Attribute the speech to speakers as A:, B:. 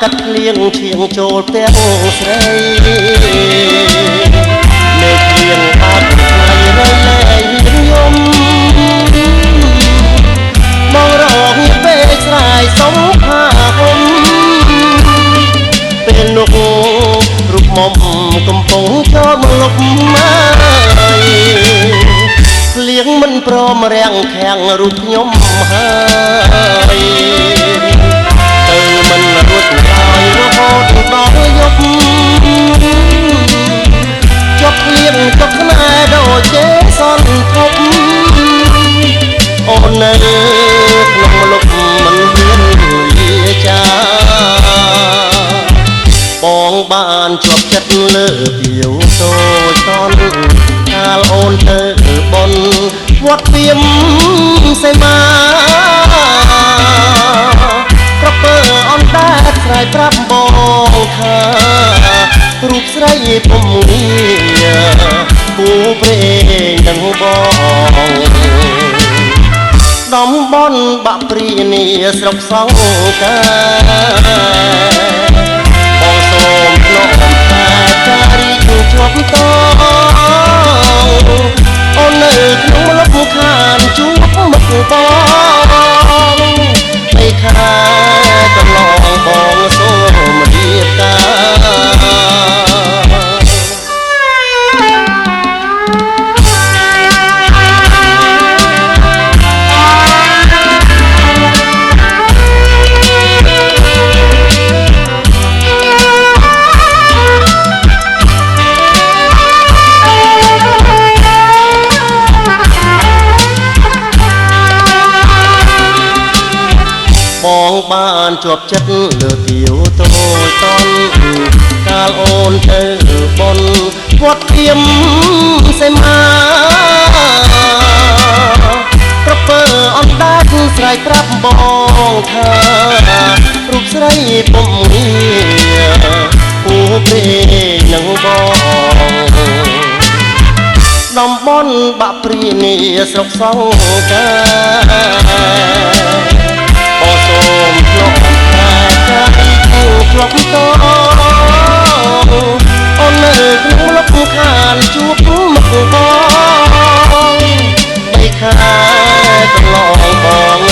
A: កាត់លៀងឈៀងចូលទាំងស្រីមេឃលៀងបាត់ថ្លៃរៃលែងខ្ញុំបងរងពេលស្រ័យសុំផាហុំពេលនោះរូបមុំកំពុងចូលមកលុបមកភ្លៀងមិនព្រមរាំងខាំងរូបខ្ញុំហើយទៅមិនរួចហើយរហូតដល់យប់ជប់ភ្លៀងជប់ណែដូចជេសន្ទប់អូននៅក្នុងលុបមិនមានវាចាបងបានជាប់ចិត្តលើពីវតូចតនកាលអូនទៅបនវត្តពីមសេមាប្រពើអនតែស្រ័យប្រាប់បងថារូបស្រីពុំងាពូព្រេងនឹងបងដំបន់បាក់ព្រានីស្រុកសង្កាបងសូមភ្នំតែការីជាប់តអូននៅក្នុងលប់ខានជួបមុខបងไม่ខាកន្លងបងសូមរៀបបងបានជាប់ចិត្តលើទាវតូចតនកាលអូនទៅបនវត្តភៀមសេមាប្រពើអនដាច់ស្រ័យប្រាប់បងថារូបស្រីពុំងាពូព្រេងនឹងបងតំបន់បាក់ព្រានីស្រុកសង្កាបងសូមភ្នំតែការីជាប់តអូននៅក្នុងលប់ខានជួបមុខបងបីខែកន្លងបង